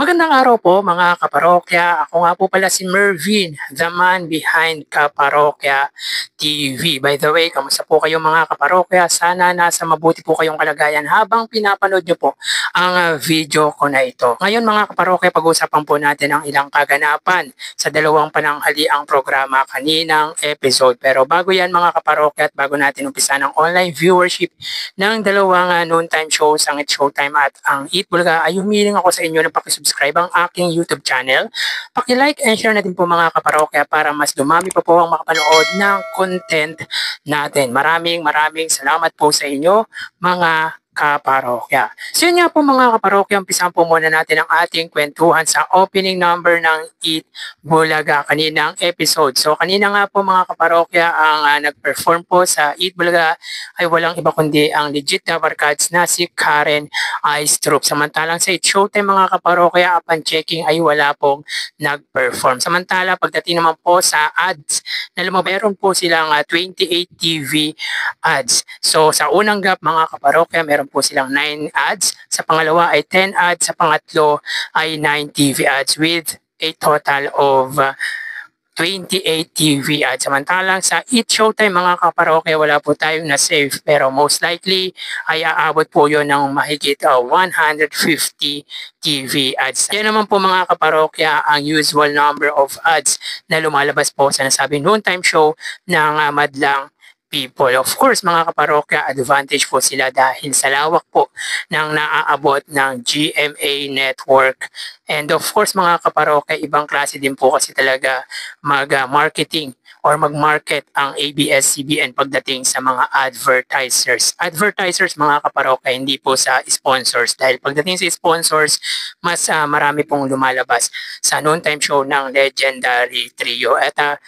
Magandang araw po mga kaparokya. Ako nga po pala si Mervin, the man behind Kaparokya TV. By the way, kamusta po kayo mga kaparokya? Sana nasa mabuti po kayong kalagayan habang pinapanood nyo po ang video ko na ito. Ngayon mga kaparokya, pag-usapan po natin ang ilang kaganapan sa dalawang pananghaliang programa kaninang episode. Pero bago yan mga kaparokya at bago natin umpisa ng online viewership ng dalawang noontime shows, ang It's Showtime at ang Eat Bulaga, ay humiling ako sa inyo na pakisubscribe ang aking YouTube channel. Paki-like and share natin po mga kaparokya para mas dumami pa po ang makapanood ng content natin. Maraming salamat po sa inyo mga kaparokya. So yun nga po mga kaparokya, umpisahan po muna natin ang ating kwentuhan sa opening number ng Eat Bulaga kaninang episode. So kanina nga po mga kaparokya, ang nag-perform po sa Eat Bulaga ay walang iba kundi ang legit na barkads na si Karen Aistrup. Samantalang sa It's Showtime mga kaparokya, upon checking ay wala pong nag-perform. Samantala pagdating naman po sa ads na meron po silang 28 TV ads. So sa unang gap mga kaparokya, meron po silang 9 ads. Sa pangalawa ay 10 ads. Sa pangatlo ay 9 TV ads with a total of 28 TV ads. Samantalang sa Eat Showtime mga kaparokya, wala po tayong na-save pero most likely ay aabot po yun ng mahigit 150 TV ads. Yan naman po mga kaparokya ang usual number of ads na lumalabas po sa nasabing noontime show ng madlang people. Of course, mga kaparokya, advantage po sila dahil sa lawak po ng naaabot ng GMA network. And of course, mga kaparokya, ibang klase din po kasi talaga mag-marketing or mag-market ang ABS-CBN pagdating sa mga advertisers. Advertisers, mga kaparokya, hindi po sa sponsors. Dahil pagdating sa sponsors, mas marami pong lumalabas sa noontime show ng Legendary Trio. At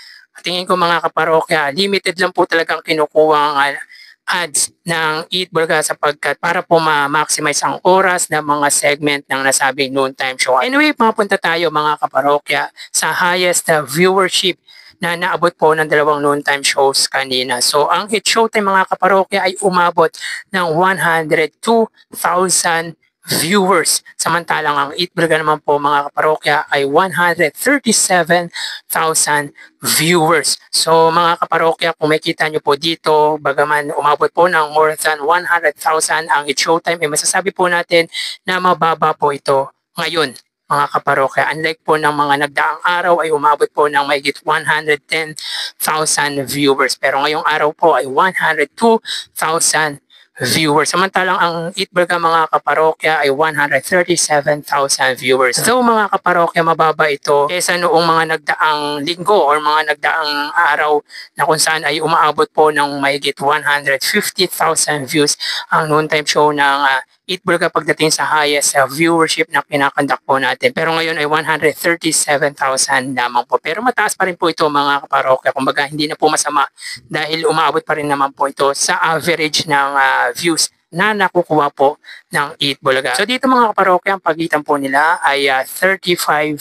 tingin ko mga kaparokya, limited lang po talagang kinukuha ang ads ng Eat Bulaga sapagkat para po ma-maximize ang oras ng mga segment ng nasabing noontime show. Anyway, mapunta tayo mga kaparokya sa highest viewership na naabot po ng dalawang noontime shows kanina. So ang It's Showtime mga kaparokya ay umabot ng 102,000 viewers. Samantalang ang Eat Bulaga naman po mga kaparokya ay 137,000 viewers. So mga kaparokya, kung makita nyo po dito, bagaman umabot po ng more than 100,000 ang It's Showtime, ay masasabi po natin na mababa po ito ngayon mga kaparokya. Unlike po ng mga nagdaang araw ay umabot po ng mahigit 110,000 viewers. Pero ngayong araw po ay 102,000 viewers. Samantalang ang Eat Bulaga mga kaparokya ay 137,000 viewers. So mga kaparokya, mababa ito kesa noong mga nagdaang linggo or mga nagdaang araw na kung saan ay umaabot po ng mahigit 150,000 views ang noontime show ng Eat Bulaga pagdating sa highest viewership na kinakandak po natin. Pero ngayon ay 137,000 lamang po. Pero mataas pa rin po ito mga kaparokya. Kumbaga hindi na po masama dahil umaabot pa rin naman po ito sa average ng views na nakukuha po ng Eat Bulaga. So dito mga kaparokya, ang pagitan po nila ay 35,000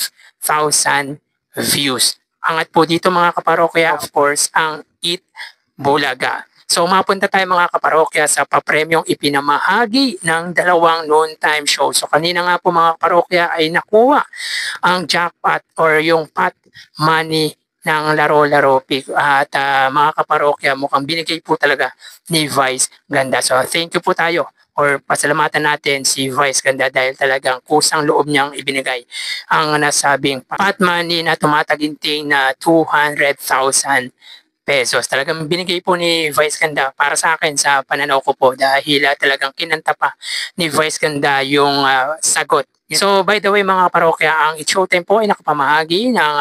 views. Angat po dito mga kaparokya, of course, ang Eat Bulaga. So mapunta tayo mga kaparokya sa papremyong ipinamahagi ng dalawang noontime show. So kanina nga po mga kaparokya ay nakuha ang jackpot or yung pot money ng Laro-Laro Pick. At mga kaparokya, mukhang binigay po talaga ni Vice Ganda. So thank you po tayo or pasalamatan natin si Vice Ganda dahil talagang kusang loob niyang ibinigay ang nasabing pot money na tumataginting na 200,000 pesos. Talagang binigay po ni Vice Ganda para sa akin sa pananaw ko po dahil talagang kinanta pa ni Vice Ganda yung sagot. So by the way mga parokya, ang It's Showtime po ay nakapamahagi ng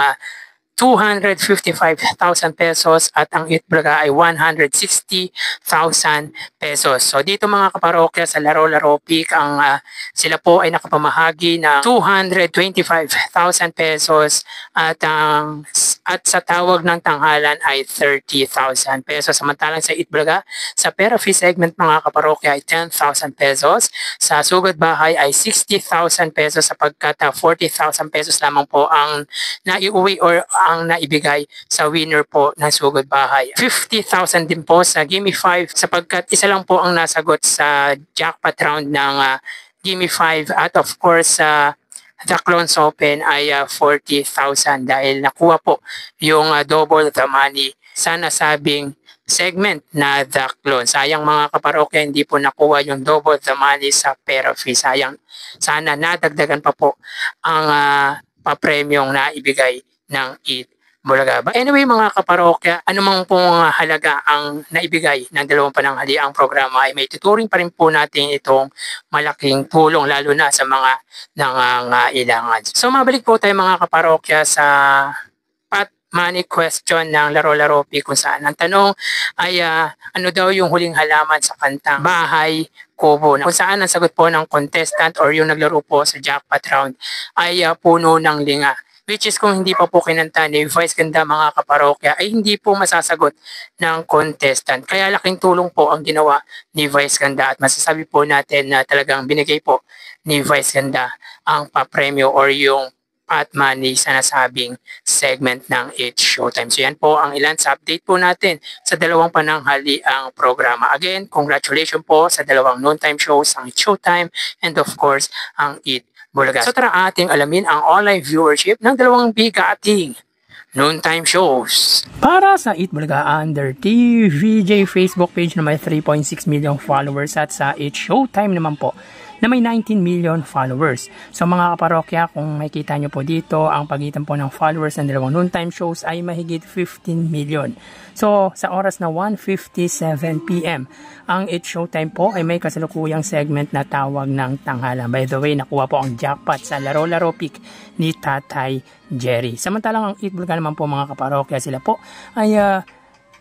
255,000 pesos at ang Eat Bulaga ay 160,000 pesos. So dito mga kaparokya sa Laro-Laro Pick, ang sila po ay nakapamahagi ng 225,000 pesos at sa tawag ng tanghalan ay 30,000 pesos. Samantalang sa Eat Bulaga, sa Pera Fee segment mga kaparokya ay 10,000 pesos. Sa Sugod Bahay ay 60,000 pesos sapagkat 40,000 pesos lamang po ang naiuwi or ang naibigay sa winner po ng Sugod Bahay. 50,000 din po sa Gimme 5 sapagkat isa lang po ang nasagot sa jackpot round ng Gimme 5 at of course The Clones Open ay 40,000 dahil nakuha po yung double the money sa nasabing segment na The Clone. Sayang mga kaparokya, hindi po nakuha yung double the money sa pera fee. Sayang, sana nadagdagan pa po ang papremyong na ibigay ng Eat Bulaga. But anyway mga kaparokya, anumang pong halaga ang naibigay ng dalawang pananghaliang programa ay may tuturing pa rin po natin itong malaking tulong lalo na sa mga nangangailangan. So mabalik po tayo mga kaparokya sa Pat Money question ng Laro-Laro P kung saan ang tanong ay ano daw yung huling halaman sa kantang Bahay Kubo, kung saan ang sagot po ng contestant or yung naglaro po sa jackpot round ay puno ng linga. Which is kung hindi pa po kinanta ni Vice Ganda mga kaparokya ay hindi po masasagot ng contestant. Kaya laking tulong po ang ginawa ni Vice Ganda at masasabi po natin na talagang binigay po ni Vice Ganda ang papremyo or yung Pat Money sa nasabing segment ng It's Showtime. So yan po ang ilan sa update po natin sa dalawang pananghaliang programa. Again, congratulations po sa dalawang noontime shows, ang It's Showtime and of course ang Eat Bulaga. So tara ating alamin ang online viewership ng dalawang bigating noontime shows. Para sa Eat Bulaga under TVJ Facebook page na may 3.6 million followers at sa It's Showtime naman po na may 19 million followers. So mga kaparokya, kung makikita nyo po dito, ang pagitan po ng followers ng dalawang noontime shows ay mahigit 15 million. So sa oras na 1:57 PM, ang It's Showtime po ay may kasalukuyang segment na tawag ng tanghalan. By the way, nakuha po ang jackpot sa Laro-Laro Pick ni Tatay Jerry. Samantalang ang Eat Bulaga naman po mga kaparokya, sila po ay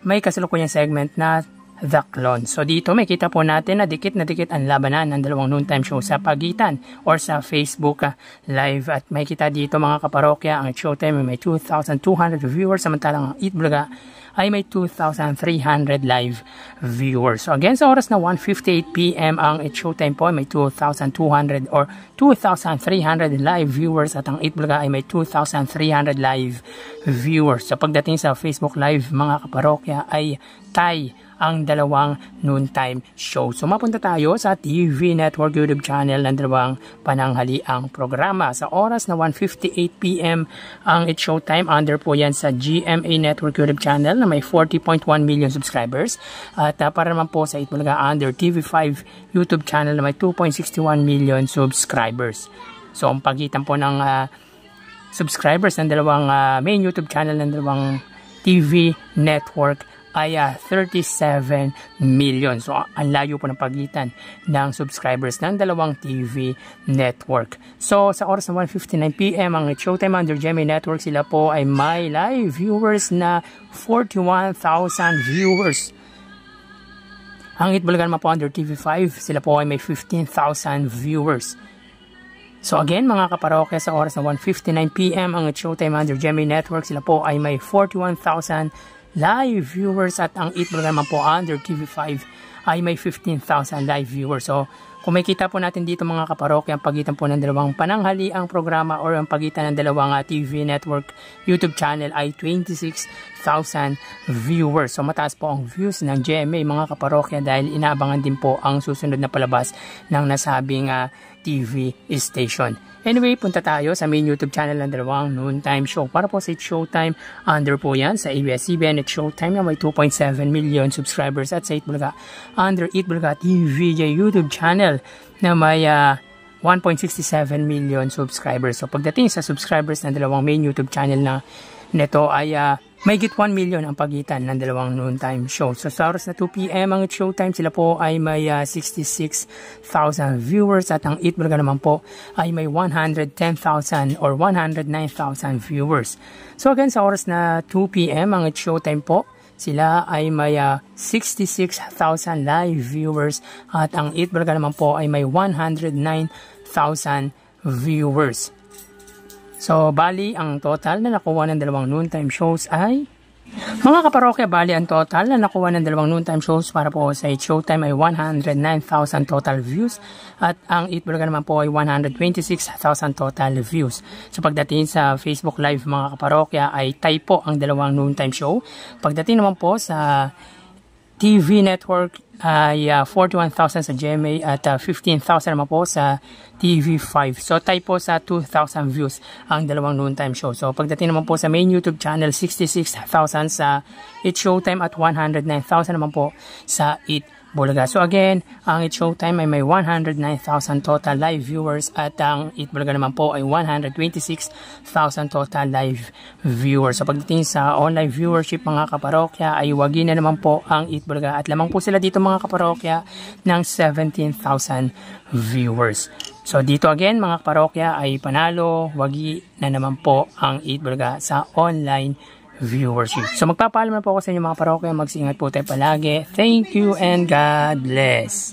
may kasalukuyang segment na The Clone. So dito may kita po natin na dikit ang labanan ng dalawang noontime show sa pagitan or sa Facebook live. At may kita dito mga kaparokya, ang Showtime may 2,200 viewers samantalang ang Eat Bulaga ay may 2,300 live viewers. So again, sa oras na 1:58 PM ang It's Showtime po ay may 2,200 or 2,300 live viewers at ang Eat Bulaga ay may 2,300 live viewers. So pagdating sa Facebook live mga kaparokya ay tie ang dalawang noontime show. So mapunta tayo sa TV Network YouTube channel ng dalawang pananghaliang programa. Sa oras na 1:58 PM ang It's Showtime, under po yan sa GMA Network YouTube channel na may 40.1 million subscribers. At para naman po sa Eat Bulaga under TV5 YouTube channel na may 2.61 million subscribers. So ang pagitan po ng subscribers ng dalawang main YouTube channel ng dalawang TV network ay 37 million. So ang layo po ng pagitan ng subscribers ng dalawang TV network. So sa oras na 1:59 PM ang Showtime under GMA Network, sila po ay may live viewers na 41,000 viewers. Ang Eat Bulaga naman po under TV5, sila po ay may 15,000 viewers. So again mga kaparokya, sa oras na 1:59 PM ang Showtime under GMA Network, sila po ay may 41,000 live viewers at ang Eat Bulaga naman po under TV5 ay may 15,000 live viewers. So kung makikita po natin dito mga kaparokya, ang pagitan po ng dalawang pananghaliang programa or ang pagitan ng dalawang TV network YouTube channel ay 26,000 viewers. So mataas po ang views ng GMA mga kaparokya dahil inaabangan din po ang susunod na palabas ng nasabing TV station. Anyway, punta tayo sa main YouTube channel ng dalawang noontime show. Para po sa It's Showtime, under po yan sa ABS-CBN It's Showtime na may 2.7 million subscribers at sa Eat Bulaga under Eat Bulaga TVJ YouTube channel na may 1.67 million subscribers. So pagdating sa subscribers ng dalawang main YouTube channel na neto ay may git 1 million ang pagitan ng dalawang noontime show. So sa oras na 2 PM ang Showtime, sila po ay may 66,000 viewers at ang Eat Bulaga naman po ay may 110,000 or 109,000 viewers. So again, sa oras na 2 PM ang Showtime po, sila ay may 66,000 live viewers at ang Eat Bulaga naman po ay may 109,000 viewers. So, bali, ang total na nakuha ng dalawang noontime shows ay, mga kaparokya, bali, ang total na nakuha ng dalawang noontime shows para po sa It's Showtime ay 109,000 total views at ang Eat Bulaga naman po ay 126,000 total views. So, pagdating sa Facebook Live, mga kaparokya, ay tie po ang dalawang noontime show. Pagdating naman po sa TV Network ay 41,000 sa GMA at 15,000 naman po sa TV5. So type po sa 2,000 views ang dalawang noontime show. So pagdating naman po sa main YouTube channel, 66,000 sa It's Showtime at 109,000 naman po sa It Bulaga. So again, ang It Showtime ay may 109,000 total live viewers at ang It Bulaga naman po ay 126,000 total live viewers. So pagdating sa online viewership mga kaparokya ay wagi na naman po ang It Bulaga at lamang po sila dito mga kaparokya ng 17,000 viewers. So dito again mga kaparokya ay panalo, wagi na naman po ang It Bulaga sa online viewership. So magpapaalam na po ako sa inyo mga parokya, magsiingat po tayo palagi. Thank you and God bless.